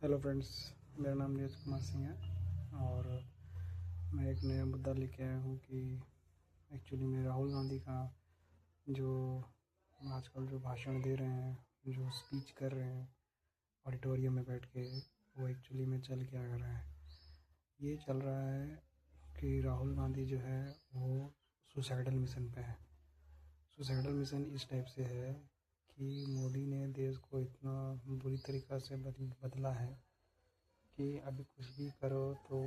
Hello friends, मेरा नाम नीरज कुमार सिंह है और मैं एक नया मुद्दा लेके आया हूँ कि एक्चुअली में राहुल गांधी का जो आजकल जो भाषण दे रहे हैं, जो स्पीच कर रहे हैं ऑडिटोरियम में बैठ के, वो एक्चुअली में चल क्या रहा है। ये चल रहा है कि राहुल गांधी जो है वो सुसाइडल मिशन पे है। सुसाइडल मिशन इस टाइप से है कि मोदी ने देश को इतना बुरी तरीक़ा से बदला है कि अभी कुछ भी करो तो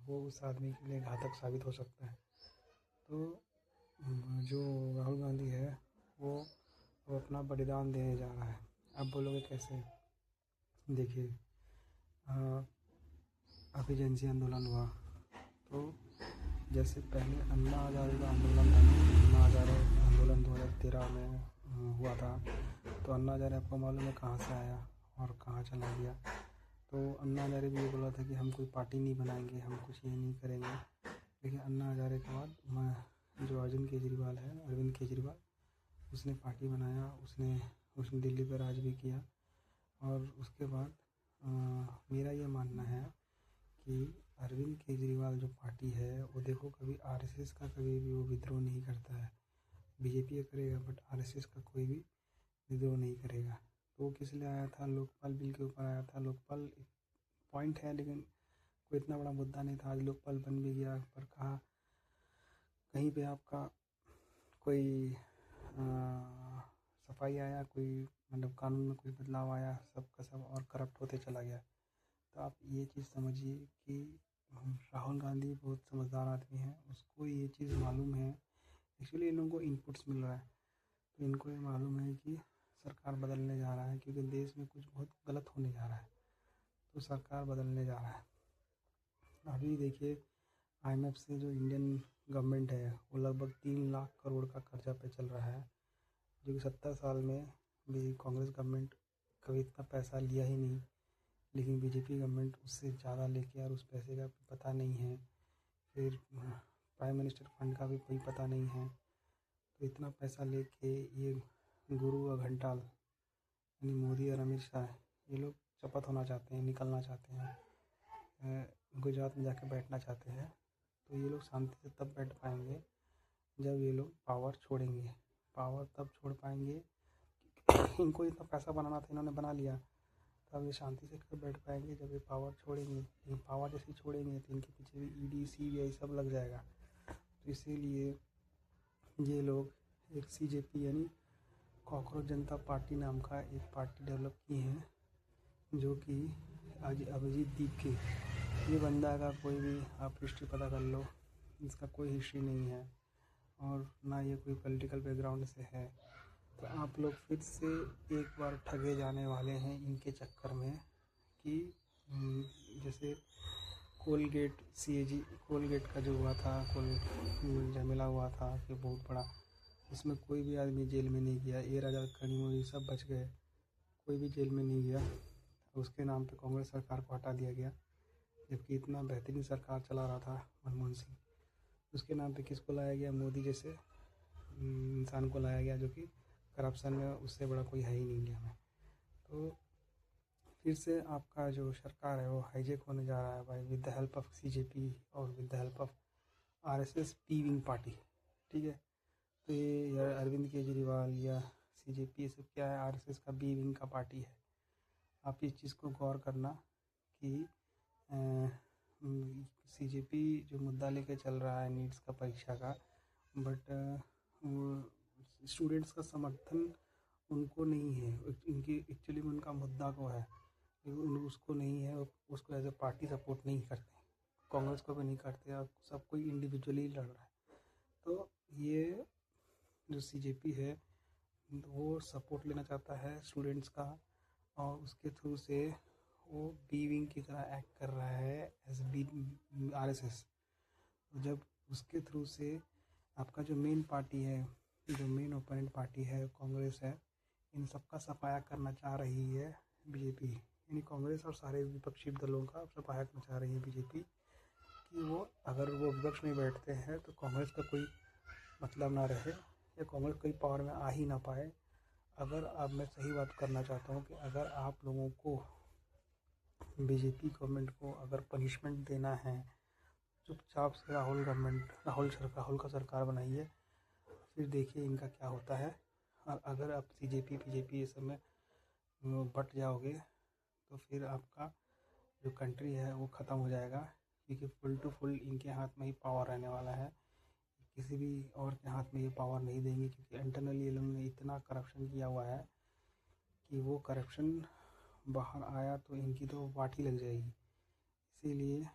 वो उस आदमी के लिए घातक साबित हो सकता है। तो जो राहुल गांधी है वो अपना बलिदान देने जा रहा है। अब बोलोगे कैसे? देखिए, अभी एजेंसी आंदोलन हुआ तो जैसे पहले अन्ना हजारे का आंदोलन था, अन्ना हजारे आंदोलन 2013 में हुआ था। तो अन्ना हजारे आपको मालूम है कहाँ से आया और कहाँ चला गया। तो अन्ना हजारे भी ये बोला था कि हम कोई पार्टी नहीं बनाएंगे, हम कुछ ये नहीं करेंगे। लेकिन अन्ना हजारे के बाद जो अरविंद केजरीवाल, उसने पार्टी बनाया, उसने दिल्ली पर राज भी किया। और उसके बाद मेरा ये मानना है कि अरविंद केजरीवाल जो पार्टी है वो देखो कभी आरएसएस का कभी भी वो विद्रोह नहीं करता है। बीजेपी का करेगा बट आरएसएस का कोई भी विद्रोह नहीं करेगा। तो वो किस लिए आया था? लोकपाल बिल के ऊपर आया था। लोकपाल पॉइंट है लेकिन कोई इतना बड़ा मुद्दा नहीं था। आज लोकपाल बन भी गया, पर कहा कहीं पे आपका कोई सफाई आया, कोई मतलब कानून में कोई बदलाव आया, सब का सब और करप्ट होते चला गया। तो आप ये चीज़ समझिए कि राहुल गांधी बहुत समझदार आदमी है, उसको ये चीज़ मालूम है। एक्चुअली इन लोगों को इनपुट्स मिल रहा है तो इनको ये मालूम है कि सरकार बदलने जा रहा है, क्योंकि देश में कुछ बहुत गलत होने जा रहा है। तो सरकार बदलने जा रहा है। अभी देखिए, आईएमएफ से जो इंडियन गवर्नमेंट है वो लगभग 3 लाख करोड़ का कर्जा पे चल रहा है, जो कि 70 साल में भी कांग्रेस गवर्नमेंट कभी इतना पैसा लिया ही नहीं। लेकिन बीजेपी गवर्नमेंट उससे ज़्यादा लेके और उस पैसे का पता नहीं है। फिर प्राइम मिनिस्टर फंड का भी कोई पता नहीं है। तो इतना पैसा लेके ये गुरु और घंटाल यानी मोदी और अमित शाह, ये लोग शपथ होना चाहते हैं, निकलना चाहते हैं, गुजरात में जाकर बैठना चाहते हैं। तो ये लोग शांति से तब बैठ पाएंगे जब ये लोग पावर छोड़ेंगे। पावर तब छोड़ पाएंगे, इनको इतना पैसा बनाना था, इन्होंने बना लिया। तब ये शांति से कब बैठ पाएंगे जब ये पावर छोड़ेंगे। लेकिन पावर जैसे छोड़ेंगे तो इनके पीछे भी ईडी सीबीआई सब लग जाएगा। तो इसीलिए ये लोग एक सीजेपी यानी कॉकरोच जनता पार्टी नाम का एक पार्टी डेवलप की है, जो कि आज अभिजीत दीप ये बंदा का कोई भी आप हिस्ट्री पता कर लो, इसका कोई हिस्ट्री नहीं है और ना ये कोई पॉलिटिकल बैकग्राउंड से है। तो आप लोग फिर से एक बार ठगे जाने वाले हैं इनके चक्कर में कि जैसे कोलगेट का जो हुआ था, झमेला हुआ था कि बहुत बड़ा, इसमें कोई भी आदमी जेल में नहीं गया। ए राजा कनीमोड़ी सब बच गए, कोई भी जेल में नहीं गया। उसके नाम पे कांग्रेस सरकार को हटा दिया गया, जबकि इतना बेहतरीन सरकार चला रहा था मनमोहन सिंह। उसके नाम पे किसको लाया गया? मोदी जैसे इंसान को लाया गया, जो कि करप्शन में उससे बड़ा कोई है ही नहीं इंडिया में। तो फिर से आपका जो सरकार है वो हाईजेक होने जा रहा है भाई, with the help of CJP और with the help of RSS P wing party. ठीक है, तो ये अरविंद केजरीवाल या सीजेपी ये सब क्या है? आरएसएस का बी विंग का पार्टी है। आप इस चीज़ को गौर करना कि सीजेपी जो मुद्दा लेके चल रहा है नीट्स का परीक्षा का, बट स्टूडेंट्स का समर्थन उनको नहीं है। इनकी एक्चुअली में उनका मुद्दा को है लेकिन उसको नहीं है, उसको एज ए पार्टी सपोर्ट नहीं करते, कांग्रेस को भी नहीं करते, और सब कोई इंडिविजुअली लड़ रहा है। तो ये जो सीजेपी है वो सपोर्ट लेना चाहता है स्टूडेंट्स का और उसके थ्रू से वो बी विंग की तरह एक्ट कर रहा है एज बी आरएसएस। जब उसके थ्रू से आपका जो मेन पार्टी है, जो मेन ओपोनेंट पार्टी है कांग्रेस है, इन सबका सफाया करना चाह रही है बीजेपी। यानी कांग्रेस और सारे विपक्षी दलों का सफाया करना चाह रही है बीजेपी कि वो अगर वो विपक्ष में बैठते हैं तो कांग्रेस का कोई मतलब ना रहे या कांग्रेस कोई पावर में आ ही ना पाए। अगर अब मैं सही बात करना चाहता हूँ कि अगर आप लोगों को बीजेपी गवर्नमेंट को अगर पनिशमेंट देना है, चुपचाप से राहुल का सरकार बनाइए, फिर देखिए इनका क्या होता है। और अगर आप बीजेपी ये सब में बट जाओगे तो फिर आपका जो कंट्री है वो ख़त्म हो जाएगा, क्योंकि फुल टू फुल इनके हाथ में ही पावर रहने वाला है। किसी भी और के हाथ में ये पावर नहीं देंगे, क्योंकि इंटरनली ये लोगों ने इतना करप्शन किया हुआ है कि वो करप्शन बाहर आया तो इनकी तो वाट ही लग जाएगी। इसीलिए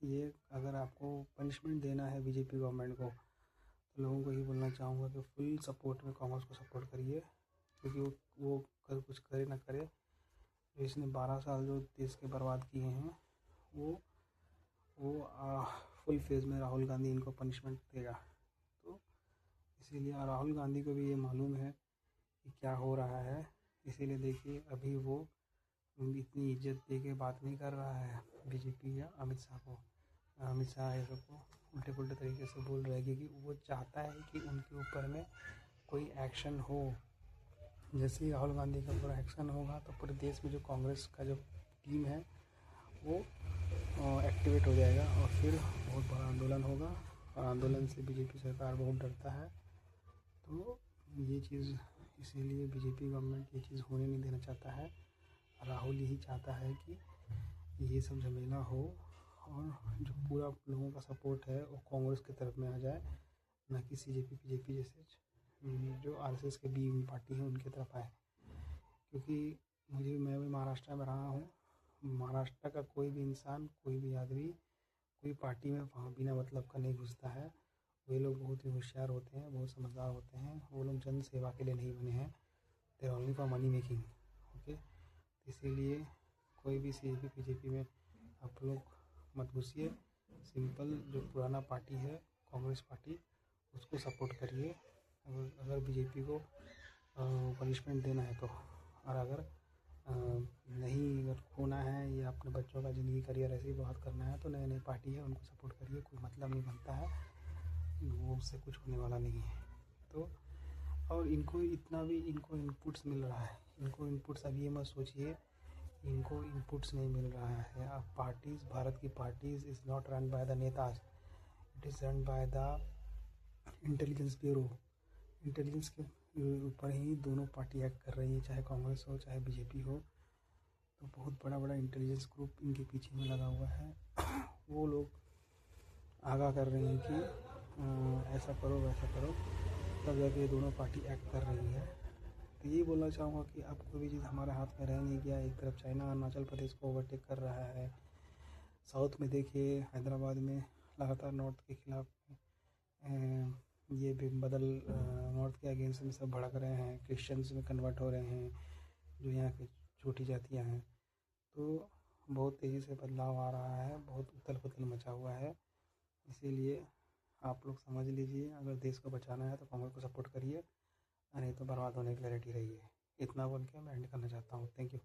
ये अगर आपको पनिशमेंट देना है बीजेपी गवर्नमेंट को, तो लोगों को ये बोलना चाहूँगा कि फुल सपोर्ट में कांग्रेस को सपोर्ट करिए, क्योंकि वो कल कुछ करे ना करे, जो इसने 12 साल जो देश के बर्बाद किए हैं वो फुल फेज़ में राहुल गांधी इनको पनिशमेंट देगा। तो इसीलिए राहुल गांधी को भी ये मालूम है कि क्या हो रहा है, इसीलिए देखिए अभी वो इतनी इज्जत दे के बात नहीं कर रहा है बीजेपी या अमित शाह ये सबको उल्टे पुल्टे तरीके से बोल रहे हैं, क्योंकि वो चाहता है कि उनके ऊपर में कोई एक्शन हो। जैसे ही राहुल गांधी का पूरा एक्शन होगा तो पूरे देश में जो कांग्रेस का जो टीम है वो एक्टिवेट हो जाएगा और फिर बहुत बड़ा आंदोलन होगा, और आंदोलन से बीजेपी सरकार बहुत डरता है। तो ये चीज़ इसीलिए बीजेपी गवर्नमेंट ये चीज़ होने नहीं देना चाहता है। राहुल यही चाहता है कि ये सब झमेला हो और जो पूरा लोगों का सपोर्ट है वो कांग्रेस की तरफ में आ जाए, ना कि बीजेपी जैसे जो आरएसएस के बी पार्टी है उनकी तरफ आए। क्योंकि मैं भी महाराष्ट्र में रहा हूँ, महाराष्ट्र का कोई भी इंसान, कोई भी आदमी कोई पार्टी में वहाँ बिना मतलब का नहीं घुसता है। वे लोग बहुत ही होशियार होते हैं, बहुत समझदार होते हैं। वो लोग जन सेवा के लिए नहीं बने हैं, they are only for money making. Okay, इसीलिए कोई भी बीजेपी में आप लोग मत घुसिए। सिंपल जो पुराना पार्टी है कांग्रेस पार्टी, उसको सपोर्ट करिए अगर बीजेपी को पनिशमेंट देना है तो। और अगर नहीं अगर खोना है या अपने बच्चों का ज़िंदगी करियर ऐसे ही बात करना है तो नई पार्टी है उनको सपोर्ट करिए, कोई मतलब नहीं बनता है, वो उससे कुछ होने वाला नहीं है। तो और इनको इनपुट्स मिल रहा है, इनको इनपुट्स, अभी ये मत सोचिए इनको इनपुट्स नहीं मिल रहा है। अब पार्टीज़, भारत की parties is not run by the नेताज, it is run by the intelligence bureau. Intelligence के ऊपर ही दोनों पार्टी एक्ट कर रही है, चाहे कांग्रेस हो चाहे बीजेपी हो। तो बहुत बड़ा इंटेलिजेंस ग्रुप इनके पीछे में लगा हुआ है। वो लोग आगाह कर रहे हैं कि ऐसा करो वैसा करो, तब जाके दोनों पार्टी एक्ट कर रही है। तो यही बोलना चाहूँगा कि अब कोई भी चीज़ हमारे हाथ में रह नहीं गया। एक तरफ चाइना अरुणाचल प्रदेश को ओवरटेक कर रहा है, साउथ में देखिए हैदराबाद में लगातार नॉर्थ के खिलाफ ये भी नॉर्थ के अगेंस्ट में सब भड़क रहे हैं, क्रिश्चियंस में कन्वर्ट हो रहे हैं जो यहाँ की छोटी जातियाँ हैं। तो बहुत तेज़ी से बदलाव आ रहा है, बहुत उथल पुथल मचा हुआ है। इसीलिए आप लोग समझ लीजिए, अगर देश को बचाना है तो कांग्रेस को सपोर्ट करिए, नहीं तो बर्बाद होने के लिए रेडी रहिए। इतना बोल के मैं एंड करना चाहता हूँ। Thank you.